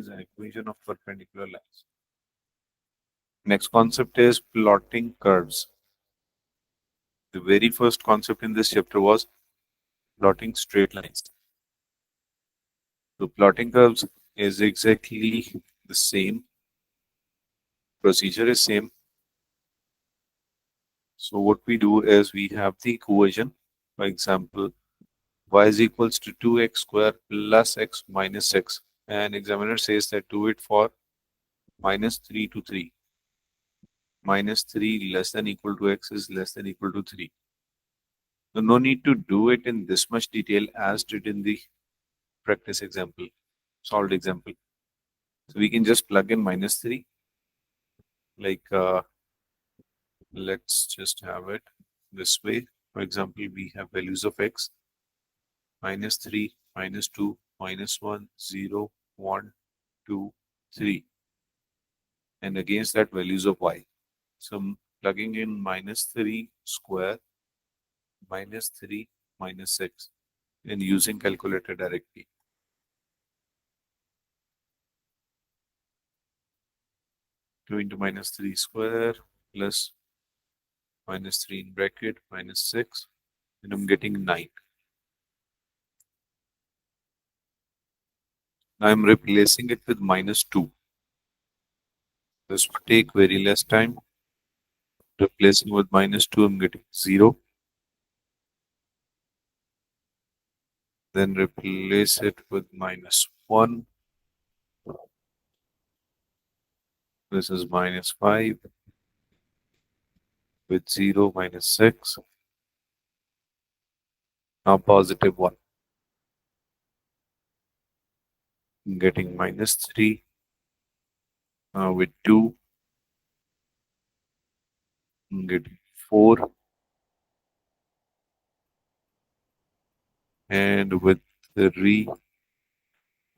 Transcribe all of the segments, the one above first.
is an equation of perpendicular lines. Next concept is plotting curves. The very first concept in this chapter was plotting straight lines. So plotting curves is exactly the same. Procedure is same. So what we do is we have the equation. For example, y is equals to 2x square plus x minus 6. And examiner says that do it for minus 3 to 3. Minus 3 less than equal to x is less than equal to 3. So no need to do it in this much detail as did in the practice example, solved example. So we can just plug in minus 3. Like let's just have it this way. For example, we have values of x minus 3, minus 2, minus 1, 0, 1, 2, 3. And against that values of y. So I'm plugging in minus 3 square, minus 3, minus 6 and using calculator directly. Two into minus 3 square plus minus 3 in bracket minus 6 and I'm getting 9. Now I'm replacing it with minus 2. This will take very less time. Replacing with minus 2, I'm getting 0. Then replace it with minus 1. This is minus 5 with 0, minus 6. Now positive 1. I'm getting minus 3 with 2. I'm getting 4. And with 3,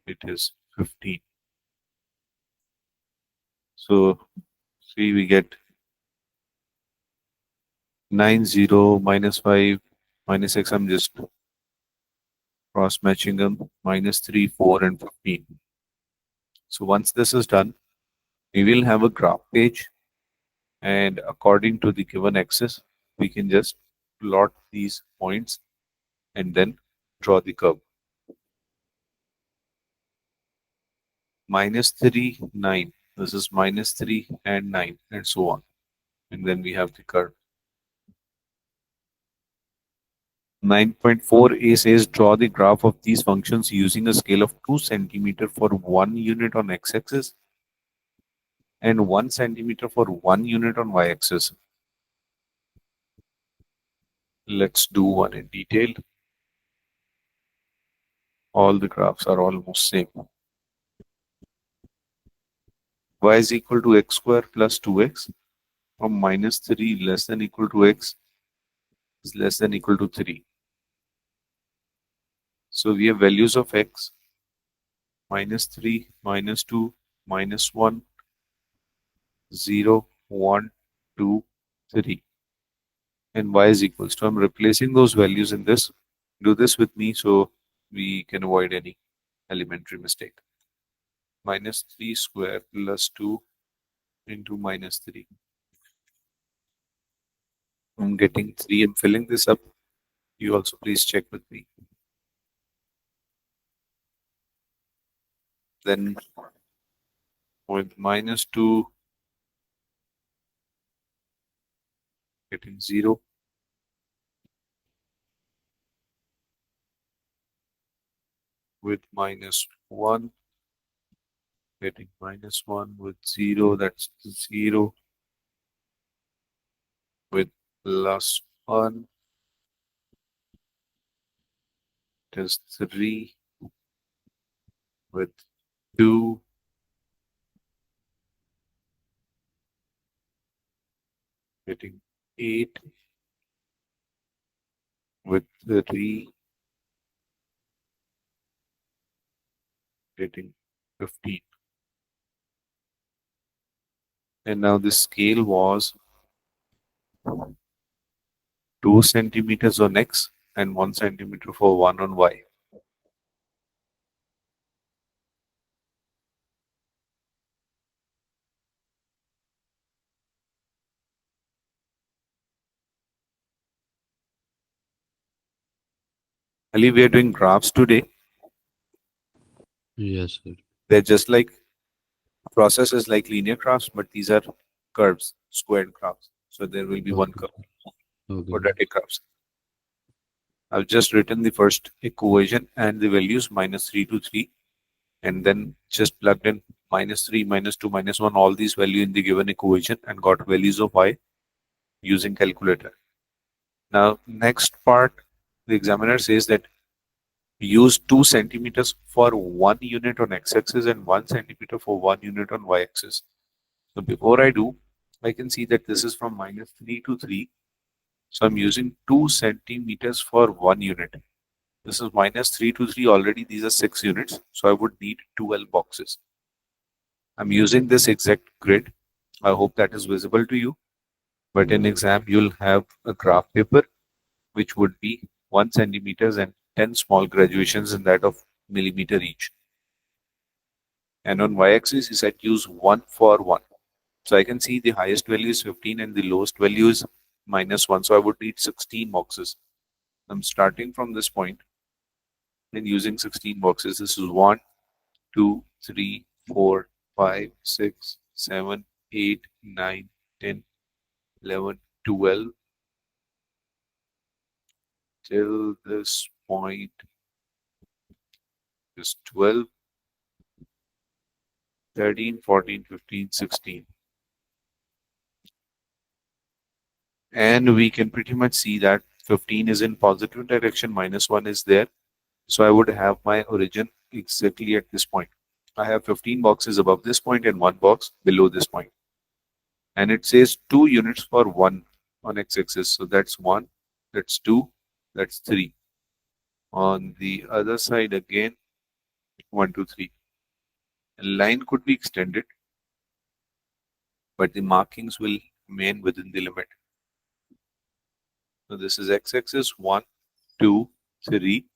it is 15. So see, we get 9, 0, minus 5, minus 6. I'm just cross matching them minus 3, 4, and 15. So once this is done, we will have a graph page, and according to the given axis, we can just plot these points and then draw the curve. Minus 3, 9. This is minus 3 and 9, and so on. And then we have the curve. 9.4a says draw the graph of these functions using a scale of 2 centimeter for 1 unit on x-axis and 1 centimeter for 1 unit on y-axis. Let's do one in detail. All the graphs are almost same. Y is equal to x square plus 2x, from minus 3 less than equal to x is less than equal to 3. So we have values of x minus 3, minus 2, minus 1, 0, 1, 2, 3. And y is equals to, I'm replacing those values in this. Do this with me so we can avoid any elementary mistake. Minus 3 square plus 2 into minus 3. I'm getting 3. I'm filling this up. You also please check with me. Then with minus 2, getting 0. With minus 1, getting minus 1. With 0, that's 0. With plus 1, it is 3. With 2, getting 8. With 3, getting 15. And now the scale was 2 centimeters on x and 1 centimeter for 1 on y. Ali, we are doing graphs today. Yes, sir. They're just like processes like linear graphs, but these are curves, squared graphs. So there will be one Okay. curve, Okay, sir. quadratic graphs. I've just written the first equation and the values -3 to 3, and then just plugged in -3, -2, -1, all these value in the given equation and got values of y using calculator. Now, next part, the examiner says that use 2 centimeters for 1 unit on x-axis and 1 centimeter for 1 unit on y-axis. So before I do, I can see that this is from -3 to 3. So I'm using 2 centimeters for 1 unit. This is -3 to 3 already. These are 6 units. So I would need 12 boxes. I'm using this exact grid. I hope that is visible to you. But in exam, you'll have a graph paper, which would be 1 centimeters and 10 small graduations in that of millimeter each. And on y-axis, you said use 1 for 1. So I can see the highest value is 15 and the lowest value is -1. So I would need 16 boxes. I'm starting from this point and using 16 boxes. This is 1, 2, 3, 4, 5, 6, 7, 8, 9, 10, 11, 12. Till this point is 12, 13, 14, 15, 16. And we can pretty much see that 15 is in positive direction, -1 is there. So I would have my origin exactly at this point. I have 15 boxes above this point and one box below this point. And it says 2 units for 1 on x-axis. So that's 1, that's 2, that's 3. On the other side again, 1, 2, 3. A line could be extended, but the markings will remain within the limit. So this is x-axis 1, 2, 3,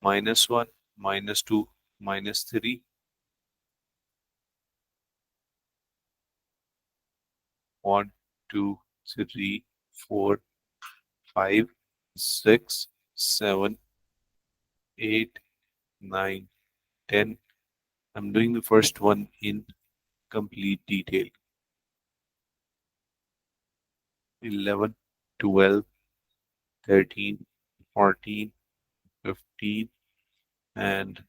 -1, -2, -3, 1, 2, 3, 4, 5, 6, 7, 8, 9, 10. I'm doing the first one in complete detail. 11, 12, 13, 14, 15, and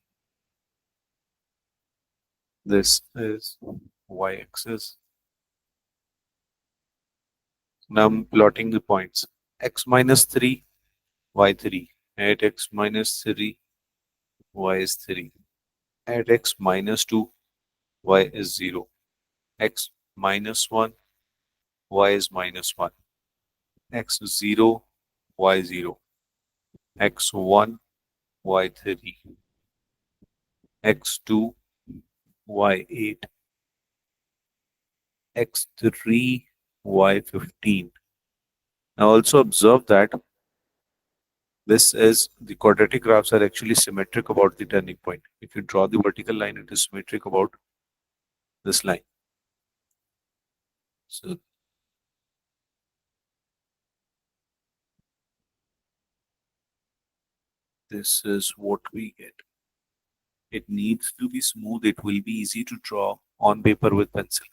this is y-axis. Now I'm plotting the points. X minus 3, y3. At x minus 3, y is 3. At x minus 2, y is 0. X minus 1, y is -1. X 0, y 0. X 1, y 3. X 2, y 8. X 3, y 15. Now also observe that this is the quadratic graphs are actually symmetric about the turning point. If you draw the vertical line, it is symmetric about this line. So this is what we get. It needs to be smooth. It will be easy to draw on paper with pencil.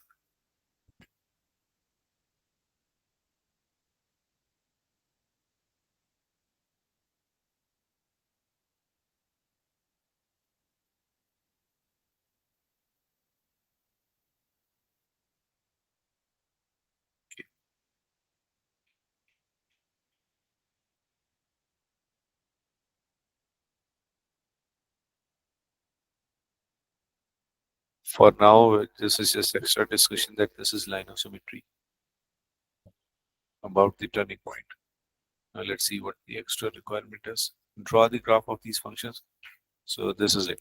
For now, this is just extra discussion that this is line of symmetry about the turning point. Now let's see what the extra requirement is. Draw the graph of these functions. So this is it.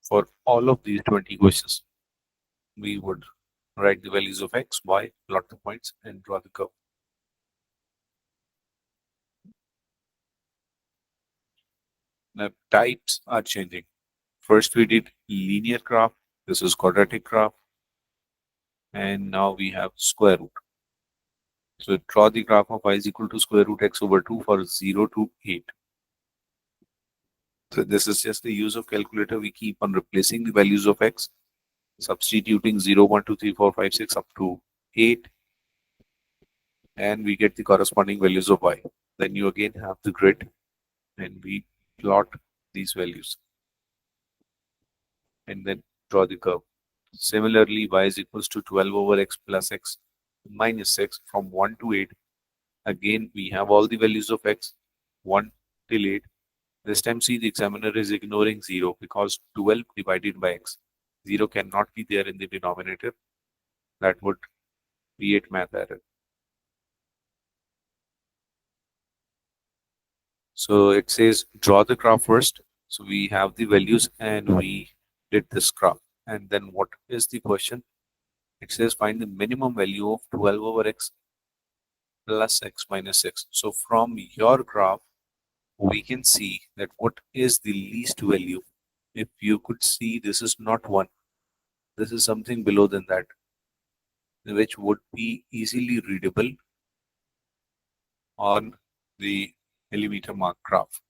For all of these 20 questions, we would write the values of x, y, plot the points, and draw the curve. Now types are changing. First we did linear graph. This is quadratic graph. And now we have square root. So draw the graph of y is equal to square root x over 2 for 0 to 8. So this is just the use of calculator. We keep on replacing the values of x, substituting 0, 1, 2, 3, 4, 5, 6 up to 8, and we get the corresponding values of y. Then you again have the grid and we plot these values and then draw the curve. Similarly, y is equals to 12 over x plus x minus 6 from 1 to 8. Again, we have all the values of x, 1 till 8. This time, see, the examiner is ignoring 0 because 12 divided by x. 0 cannot be there in the denominator. That would create math error. So it says draw the graph first. So we have the values and we did this graph. And then what is the question? It says find the minimum value of 12 over x plus x minus 6. So from your graph, we can see that what is the least value. If you could see, this is not 1. This is something below than that, which would be easily readable on the millimeter mark graph.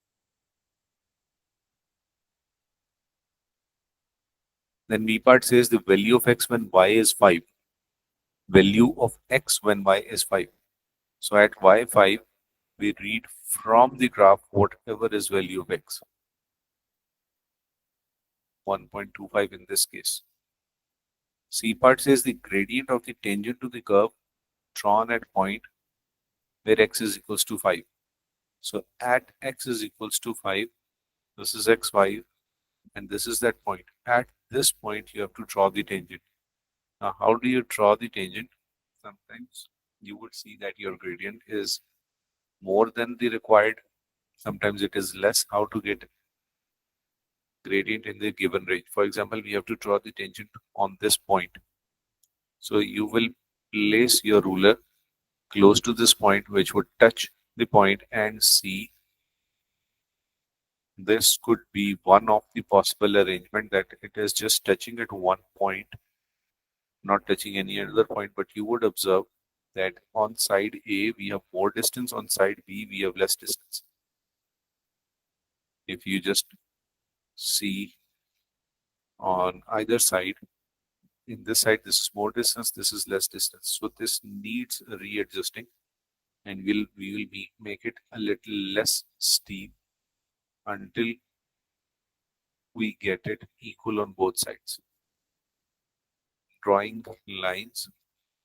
Then B part says the value of x when y is 5. Value of x when y is 5. So at y5, we read from the graph whatever is value of x. 1.25 in this case. C part says the gradient of the tangent to the curve drawn at point where x is equals to 5. So at x is equals to 5, this is x5 and this is that point. At this point, you have to draw the tangent. Now, how do you draw the tangent? Sometimes you would see that your gradient is more than the required. Sometimes it is less. How to get gradient in the given range? For example, we have to draw the tangent on this point. So you will place your ruler close to this point, which would touch the point, and see this could be one of the possible arrangement that it is just touching at one point, not touching any other point. But you would observe that on side A we have more distance, on side B we have less distance. If you just see on either side, in this side this is more distance, this is less distance, so this needs readjusting, and we will make it a little less steep until we get it equal on both sides. Drawing lines,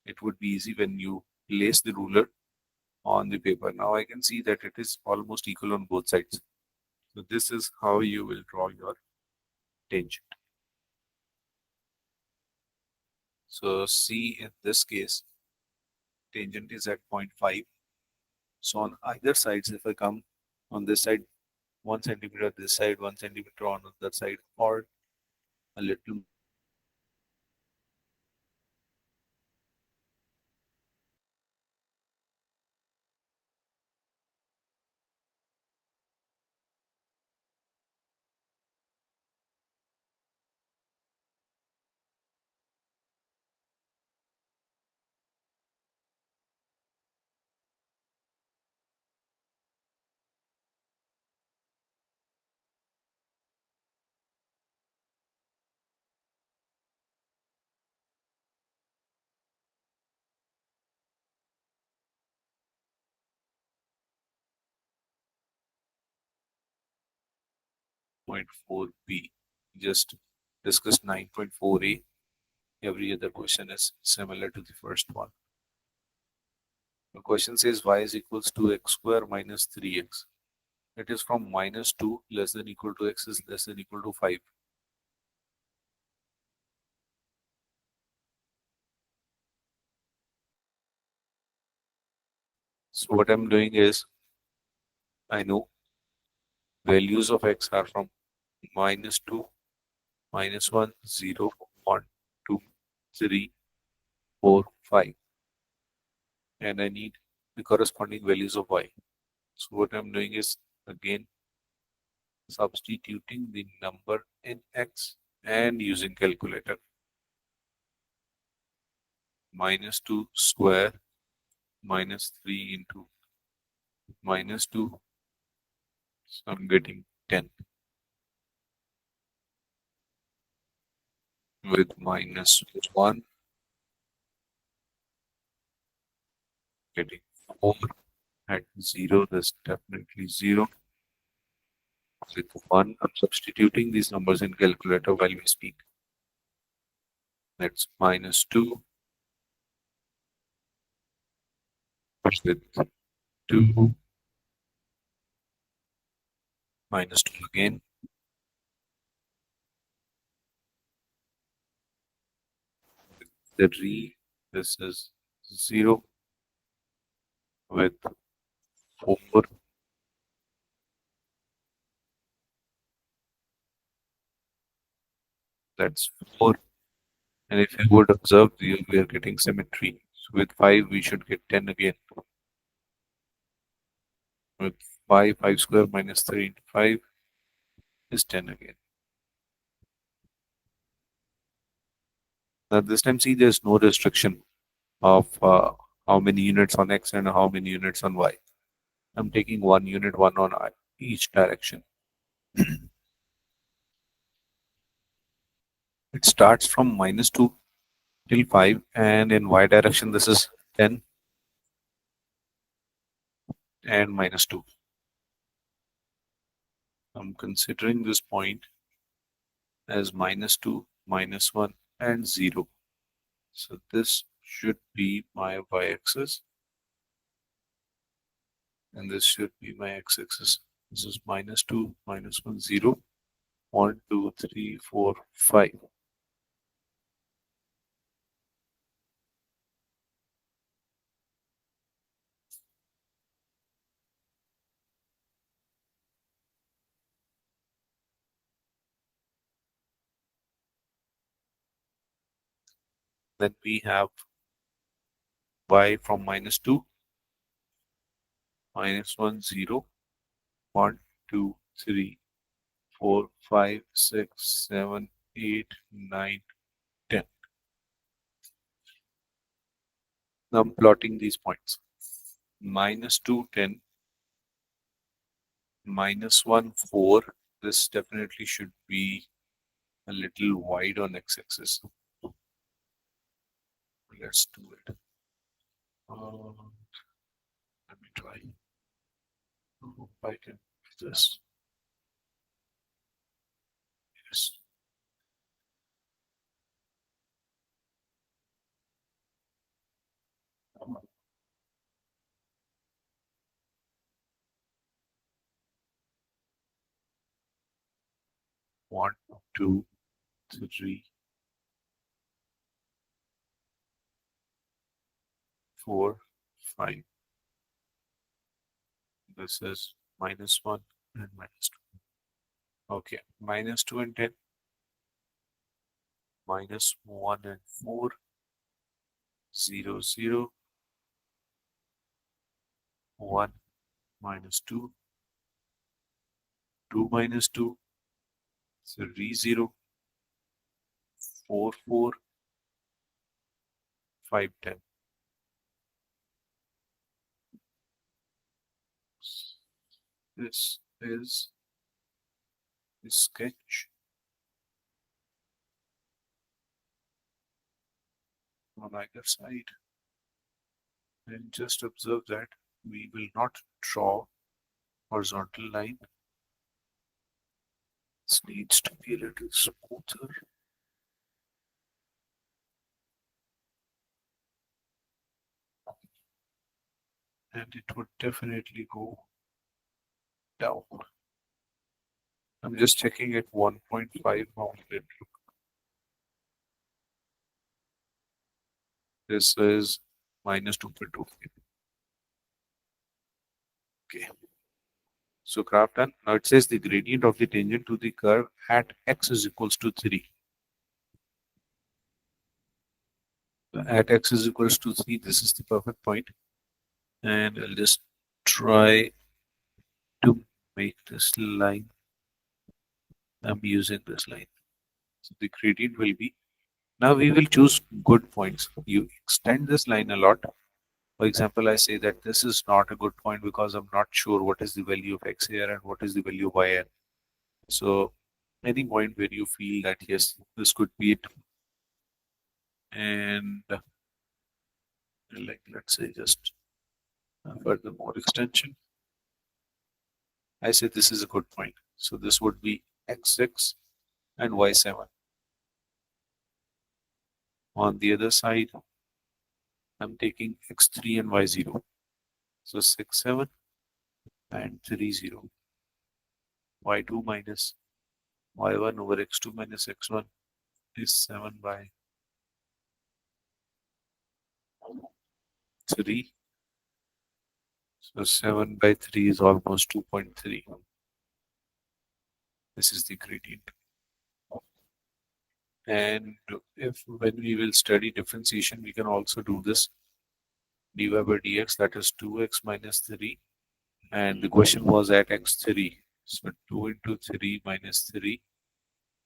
it would be easy when you place the ruler on the paper. Now I can see that it is almost equal on both sides. So this is how you will draw your tangent. So see, in this case, tangent is at 0.5. So on either sides, if I come on this side 1 centimeter, this side 1 centimeter on the other side, or a little 0.4b. Just discussed 9.4a. Every other question is similar to the first one. The question says y is equals to x square minus 3x. It is from minus 2 less than equal to x is less than equal to 5. So what I'm doing is, I know values of x are from minus 2, minus 1, 0, 1, 2, 3, 4, 5. And I need the corresponding values of y. So what I'm doing is, again, substituting the number in x and using calculator. Minus 2 square minus 3 into minus 2. So I'm getting 10. with -1, getting 4 at 0, that's definitely 0. With 1, I'm substituting these numbers in calculator while we speak. That's -2 with 2, -2 again, 3, this is 0 with 4, that's 4. And if you would observe, we are getting symmetry. So with 5, we should get 10 again. With 5 square minus 3 into 5 is 10 again. Now this time, see, there's no restriction of how many units on x and how many units on y. I'm taking 1 unit, 1 on each direction. It starts from -2 till 5, and in y direction, this is 10 and -2. I'm considering this point as -2, -1, and 0. So this should be my y-axis, and this should be my x-axis. This is -2, -1, 0, 1, 2, 3, 4, 5. Then we have y from -2, -1, 0, 1, 2, 3, 4, 5, 6, 7, 8, 9, 10. Now I'm plotting these points. -2, 10, -1, 4. This definitely should be a little wide on x-axis. Let's do it. Let me try. I hope I can do this. Yes. One, two, three, 4, 5. This is -1 and -2. Okay, -2 and 10, -1 and 4, 0, 0, 1, -2, 2 -2, 3, 0, 4, 4, 5, 10. This is the sketch on either side. And just observe that we will not draw horizontal line. This needs to be a little smoother. And it would definitely go down. I'm just checking at 1.5 how will it look. This is -2.2. Okay. So graph done. Now it says the gradient of the tangent to the curve at x is equals to 3. At x is equals to 3, this is the perfect point. And I'll just try to make this line. I'm using this line. So the gradient will be, now we will choose good points. You extend this line a lot. For example, I say that this is not a good point because I'm not sure what is the value of x here and what is the value of y here. So any point where you feel that yes, this could be it, and like let's say just furthermore extension. I say this is a good point. So this would be x6 and y7. On the other side, I'm taking x3 and y0. So 6, 7 and 3, 0. y2 minus y1 over x2 minus x1 is 7 by 3. So 7 by 3 is almost 2.3. This is the gradient. And if when we will study differentiation, we can also do this dy by dx, that is 2x minus 3. And the question was at x3. So 2 into 3 minus 3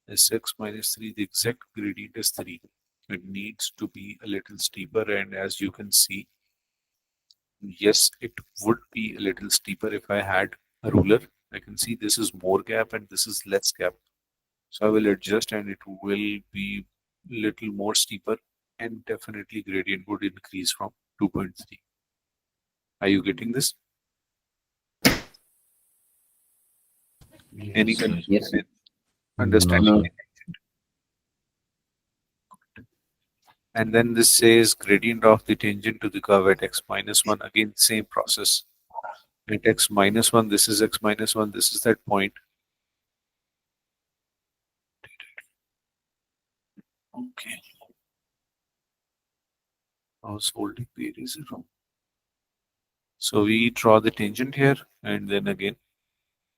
is 6 minus 3. The exact gradient is 3. It needs to be a little steeper. And as you can see, yes, it would be a little steeper if I had a ruler. I can see this is more gap and this is less gap. So I will adjust and it will be little more steeper and definitely gradient would increase from 2.3. Are you getting this? Any confusion Yes. in No, understanding? No. sir. And then this says gradient of the tangent to the curve at x minus 1. Again, same process. At x minus 1, this is x minus 1, this is that point. Okay. I was holding the eraser wrong. So we draw the tangent here and then again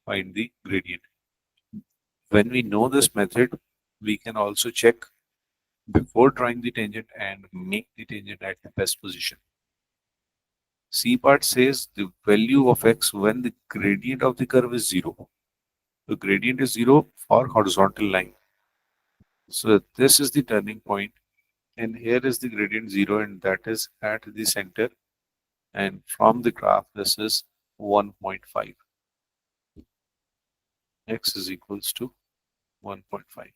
find the gradient. When we know this method, we can also check before drawing the tangent and make the tangent at the best position. C part says the value of x when the gradient of the curve is 0. The gradient is 0 for horizontal line. So this is the turning point and here is the gradient 0 and that is at the center, and from the graph this is 1.5. X is equals to 1.5.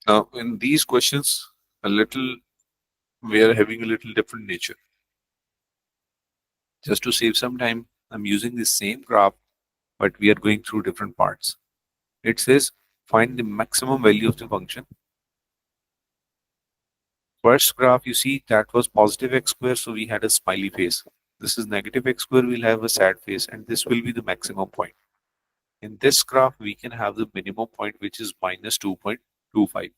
Now in these questions, we are having a little different nature. Just to save some time, I'm using the same graph, but we are going through different parts. It says find the maximum value of the function. First graph, you see that was positive x square, so we had a smiley face. This is negative x square, we'll have a sad face, and this will be the maximum point. In this graph, we can have the minimum point, which is minus 2.25.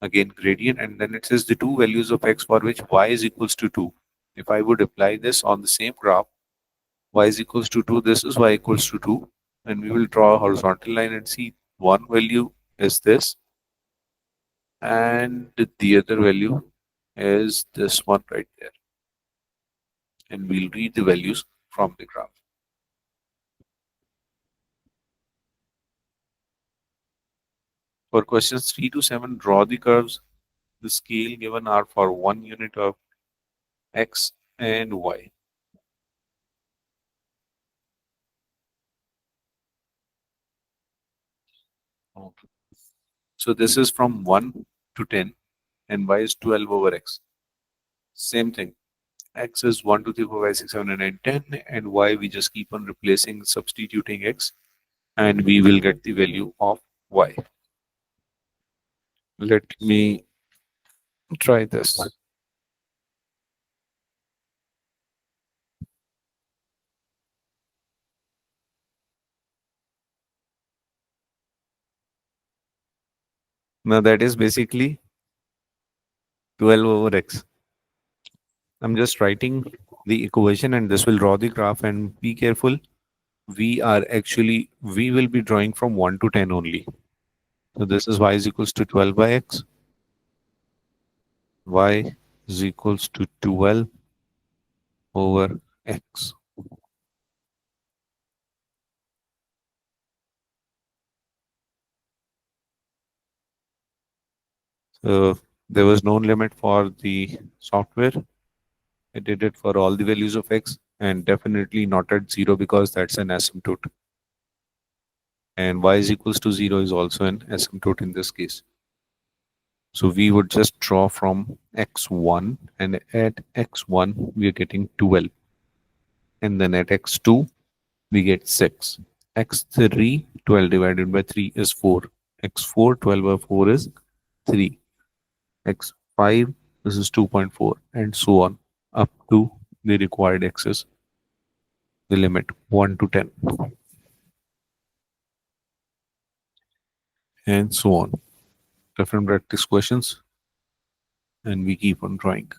Again, gradient, and then it says the two values of x for which y is equals to 2. If I would apply this on the same graph, y is equals to 2, this is y equals to 2, and we will draw a horizontal line and see one value is this, and the other value is this one right there. And we'll read the values from the graph. For questions 3 to 7, draw the curves. The scale given are for 1 unit of x and y. Okay. So this is from 1 to 10 and y is 12 over x. Same thing. X is 1, 2, 3, 4, 5, 6, 7, 8, 9, 10, and y we just keep on replacing, substituting x, and we will get the value of y. Let me try this. Now that is basically 12 over x. I'm just writing the equation and this will draw the graph, and be careful. We will be drawing from 1 to 10 only. So this is y is equals to 12 by x. Y is equals to 12 over x. So There was no limit for the software. It did it for all the values of x, and definitely not at 0 because that's an asymptote. And y is equals to 0 is also an asymptote in this case. So we would just draw from x1, and at x1 we are getting 12, and then at x2 we get 6. x3, 12 divided by 3 is 4. x4, 12 by 4 is 3. x5, this is 2.4, and so on up to the required x's, the limit 1 to 10, and so on. Different practice questions, and we keep on trying.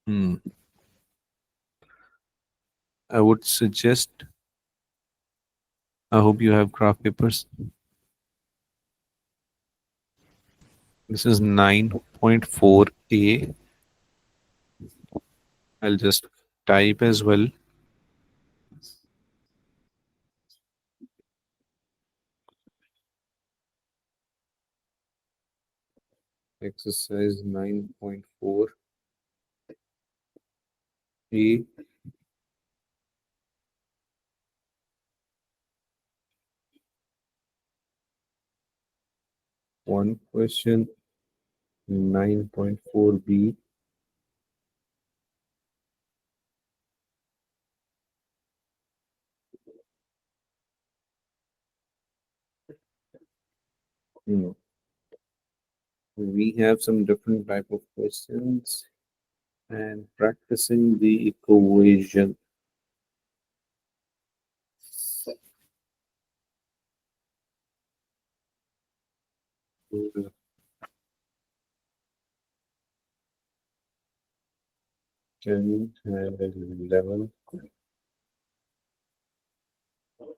Hmm. I would suggest, I hope you have graph papers. This is 9.4a. I'll just type as well. Exercise 9.4a. One question, 9.4b. Hmm. We have some different type of questions and practicing the equation. Uh, 10 and 11.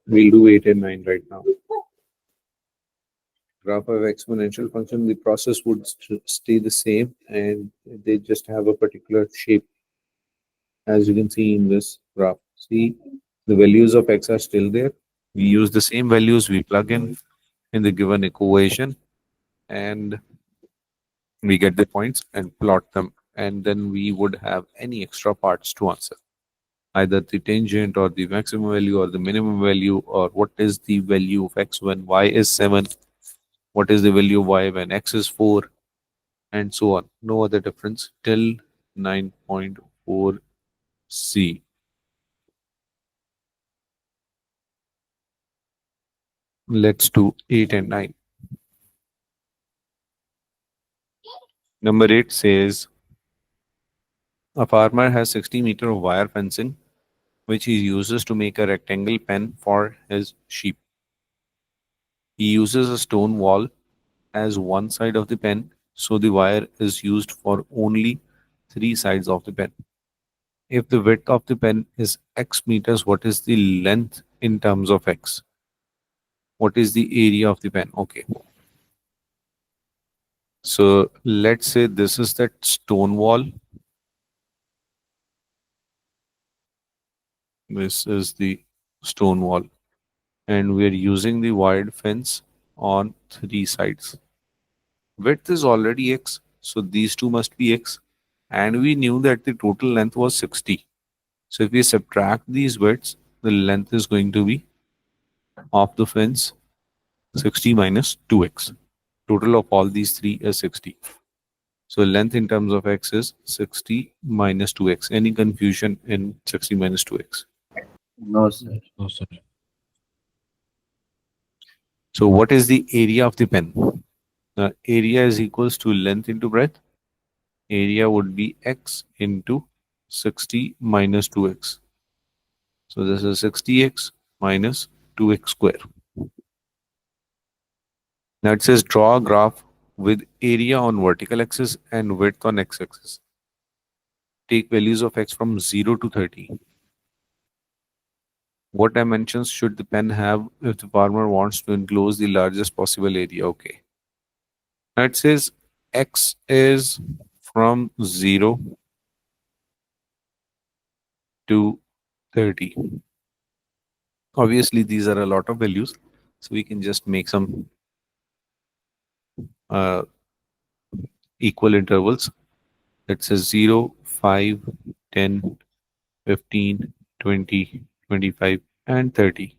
We'll do 8 and 9 right now. Graph of exponential function, the process would stay the same, and they just have a particular shape, as you can see in this graph. See, the values of x are still there. We use the same values, we plug in the given equation, and we get the points and plot them, and then we would have any extra parts to answer, either the tangent or the maximum value or the minimum value, or what is the value of x when y is 7, what is the value of y when x is 4, and so on. No other difference till 9.4c. Let's do 8 and 9. Number 8 says a farmer has 60 meters of wire fencing which he uses to make a rectangle pen for his sheep. He uses a stone wall as one side of the pen, so the wire is used for only three sides of the pen. If the width of the pen is x meters, what is the length in terms of x? What is the area of the pen? Okay. So let's say this is that stone wall. This is the stone wall. And we're using the wired fence on three sides. Width is already x, so these two must be x. And we knew that the total length was 60. So if we subtract these widths, the length is going to be of the fence 60 minus 2x. Total of all these three is 60. So length in terms of x is 60 minus 2x. Any confusion in 60 minus 2x? No, sir. No, sir. So what is the area of the pen? The area is equals to length into breadth. Area would be x into 60 minus 2x. So this is 60x minus 2x square. Now it says draw a graph with area on vertical axis and width on x-axis. Take values of x from 0 to 30. What dimensions should the pen have if the farmer wants to enclose the largest possible area? Okay. Now it says x is from 0 to 30. Obviously, these are a lot of values, so we can just make some uh, equal intervals. It says 0, 5, 10, 15, 20, 25, and 30.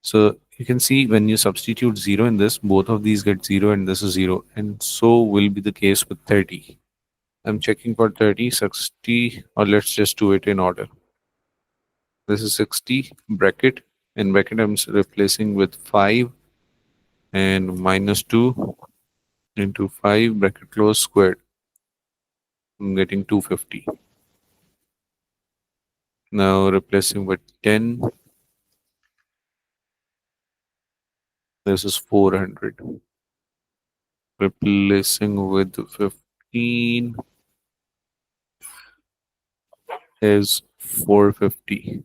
So you can see when you substitute 0 in this, both of these get 0 and this is 0. And so will be the case with 30. I'm checking for 30, 60, or let's just do it in order. This is 60 bracket. In bracket, I'm replacing with 5 and minus 2 into 5 bracket close squared. I'm getting 250. Now replacing with 10, this is 400. Replacing with 15 is 450.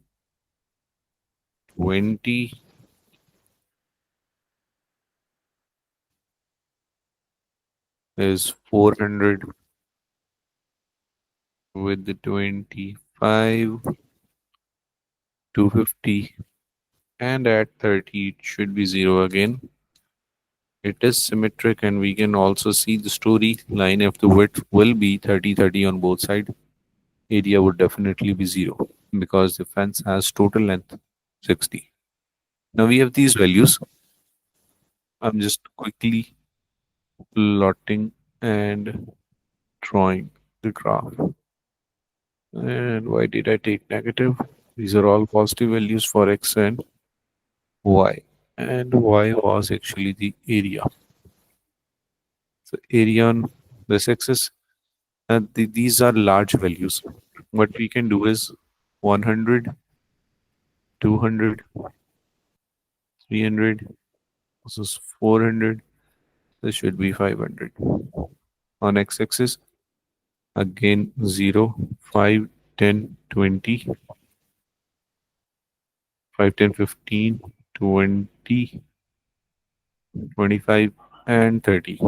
20 is 400. With the 25, 250, and at 30 it should be 0 again. It is symmetric, and we can also see the story line. If the width will be 30 30 on both sides, area would definitely be 0 because the fence has total length 60. Now we have these values. I'm just quickly plotting and drawing the graph. And why did I take negative? These are all positive values for x and y. And y was actually the area. So area on this axis, and these are large values. What we can do is 100, 200, 300, this is 400, this should be 500. On x-axis, again 0, 5, 10, 20, 5, 10, 15, 20, 25, and 30.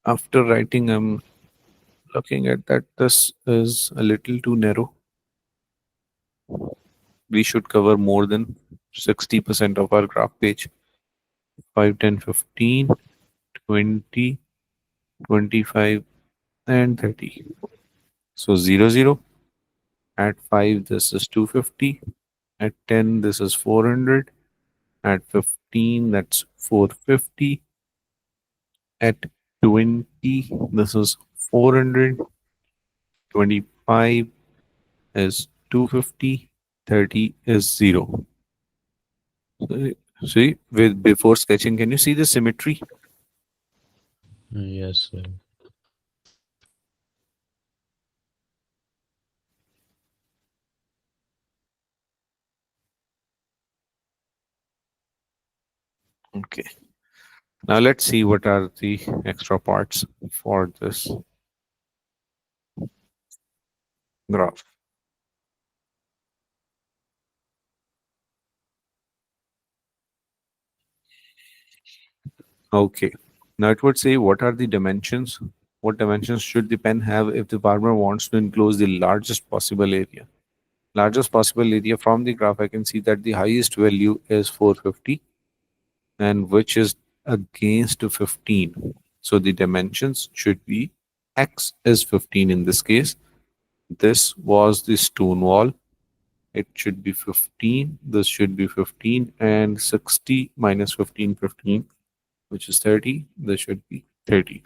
After writing, I'm looking at that this is a little too narrow. We should cover more than 60% of our graph page. 5, 10, 15, 20, 25, and 30. So 0, 0. At 5, this is 250. At 10, this is 400. At 15, that's 450. At 20, this is 400. 25 is 250. 30 is 0. See, with before sketching, can you see the symmetry? Yes, sir. Okay. Now let's see what are the extra parts for this graph. Okay. Now it would say what are the dimensions? What dimensions should the pen have if the farmer wants to enclose the largest possible area? Largest possible area from the graph, I can see that the highest value is 450 and which is against 15. So the dimensions should be x is 15 in this case. This was the stone wall. It should be 15. This should be 15 and 60 minus 15, 15, which is 30. This should be 30.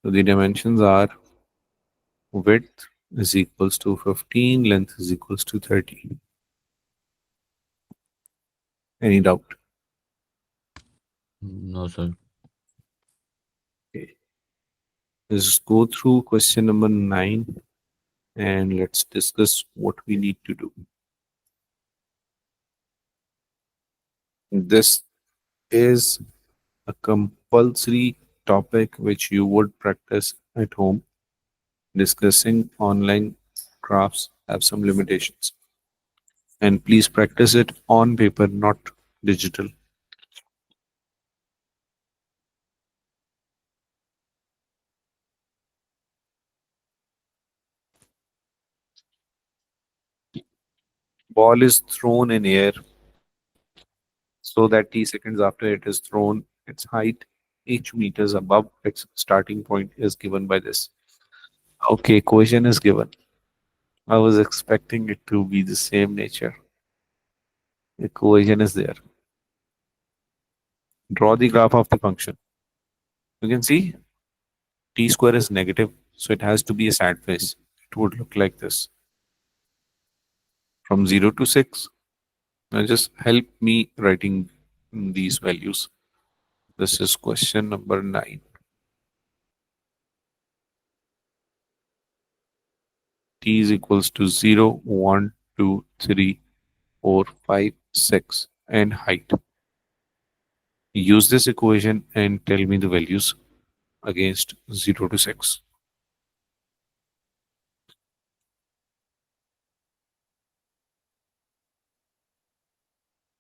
So the dimensions are width is equals to 15, length is equals to 30. Any doubt? No, sir. Okay. Let's go through question number 9 and let's discuss what we need to do. This is a compulsory topic which you would practice at home. Discussing online crafts have some limitations. And please practice it on paper, not digital. Ball is thrown in air so that t seconds after it is thrown, its height each meters above its starting point is given by this. Okay, equation is given. I was expecting it to be the same nature. Equation is there. Draw the graph of the function. You can see t square is negative, so it has to be a sad face. It would look like this from 0 to 6. Now just help me writing these values. This is question number 9. T is equals to 0, 1, 2, 3, 4, 5, 6, and height. Use this equation and tell me the values against 0 to 6.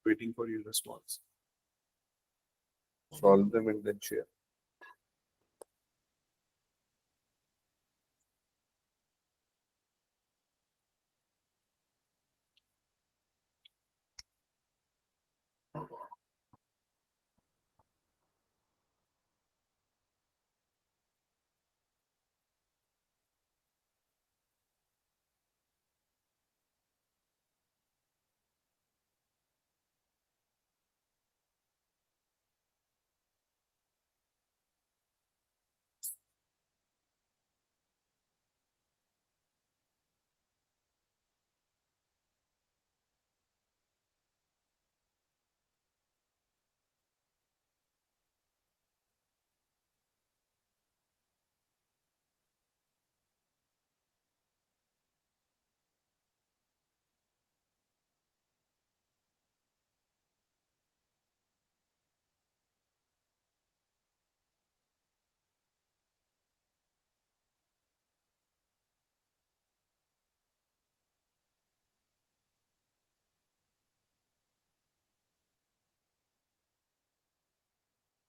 Waiting for your response. Solve them and then share.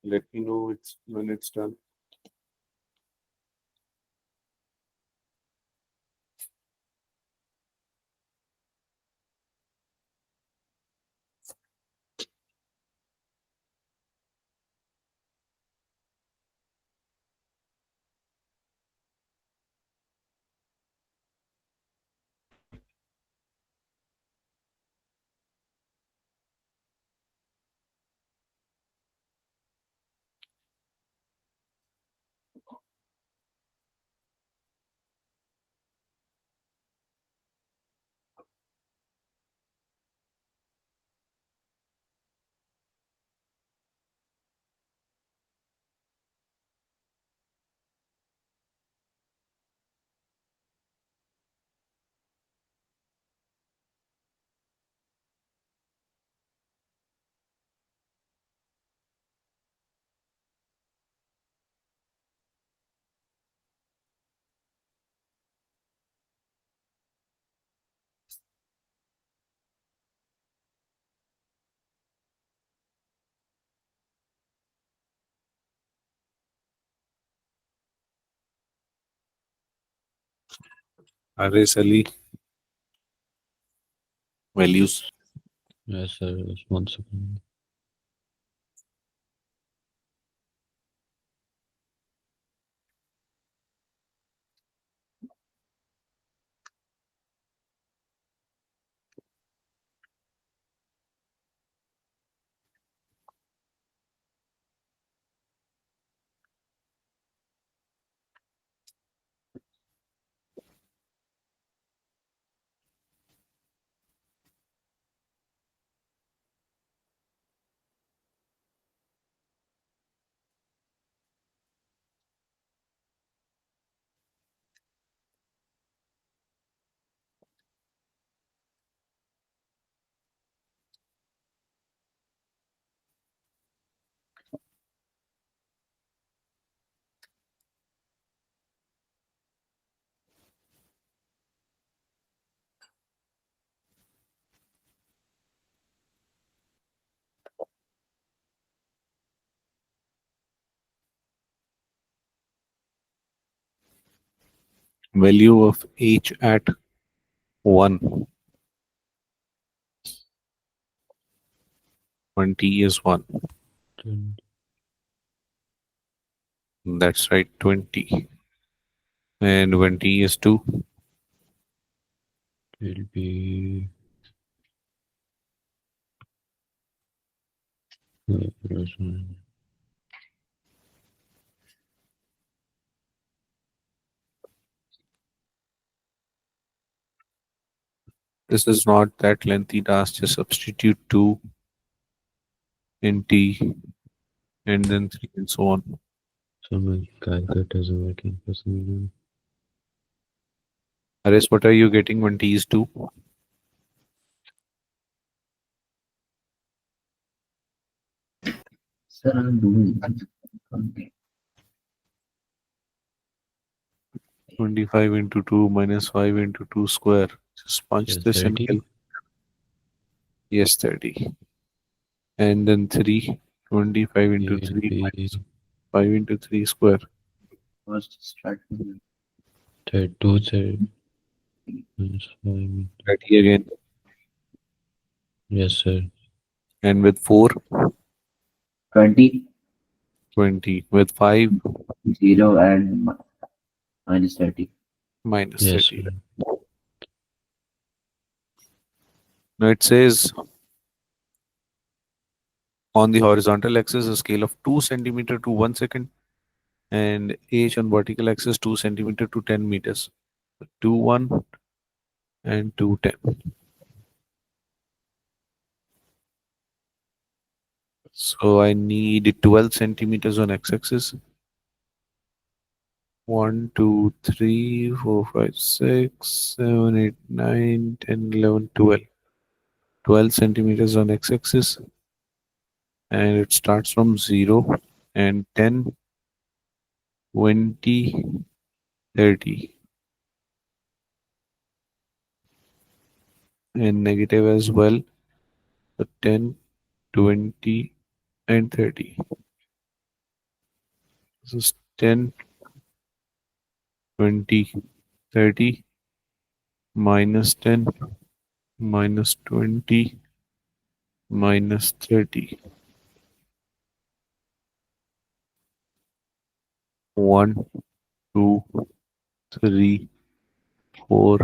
Let me know when it's done. Array Sally values. Yes, sir. Just 1 second. Value of h at 1. when t is 1. 20. That's right, 20. And when t is 2, Will be plus one. this is not that lengthy task. Just substitute 2 in t and then 3 and so on. So my calculator isn't working for some reason. Aris, what are you getting when t is 2? Sir, I'm doing. Okay. 25 into 2 minus 5 into 2 square. Just punch Yes, this in. 30. Yes, 30. And then 3. 25 into Will 3 minus be 5 into 3 square. First start with 32 minus 5. 30 again. Yes, sir. And with 4, 20, 20. With 5, 0 and minus 30. minus Yes, 30. sir. Now it says on the horizontal axis a scale of 2 centimeter to 1 second and h on vertical axis 2 centimeter to 10 meters. 2 1 and 2 10. So I need 12 centimeters on x-axis. 1 2 3 4 5 6 7 8 9 10 11 12. 12 centimeters on x-axis and it starts from 0 and 10 20 30 and negative as well. So 10 20 and 30. This is 10 20 30 minus 10 minus 20 minus 30. 1 2 3 4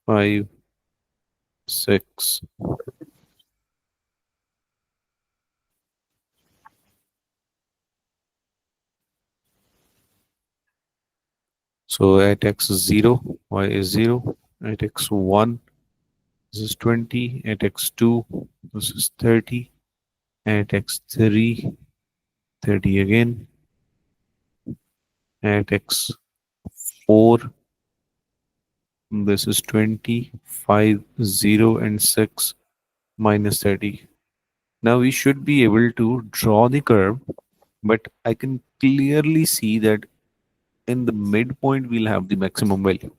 5 6. So at x 0, y is 0. At x 1, this is 20. At x 2, this is 30. At x 3, 30 again. At x 4, this is 20, 5, 0, and 6 minus 30. Now we should be able to draw the curve, but I can clearly see that in the midpoint we'll have the maximum value.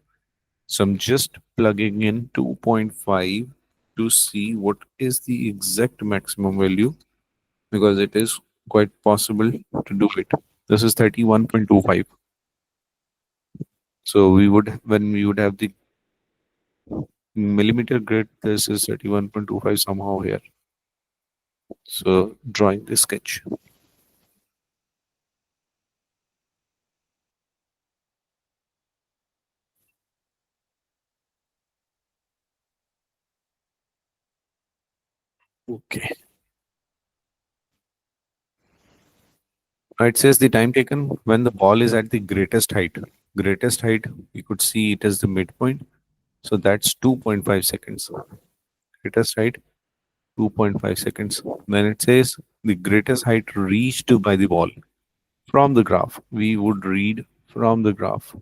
So I'm just plugging in 2.5 to see what is the exact maximum value because it is quite possible to do it. This is 31.25. So we would, when we would have the millimeter grid, this is 31.25 somehow here. So drawing the sketch. Okay. Now it says the time taken when the ball is at the greatest height. Greatest height, we could see it as the midpoint. So that's 2.5 seconds. Greatest height, 2.5 seconds. Then it says the greatest height reached by the ball from the graph. We would read from the graph.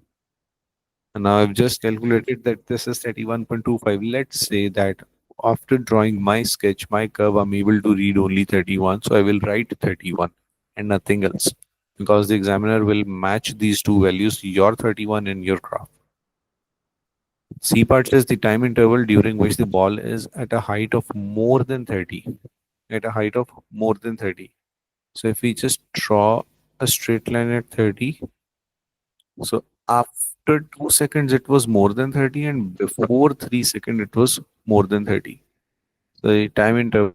And now I've just calculated that this is 31.25. Let's say that after drawing my sketch, my curve, I'm able to read only 31. So I will write 31 and nothing else because the examiner will match these two values, your 31 and your graph. C part says the time interval during which the ball is at a height of more than 30. At a height of more than 30. So if we just draw a straight line at 30, so after 2 seconds it was more than 30 and before 3 seconds it was more than 30. So the time interval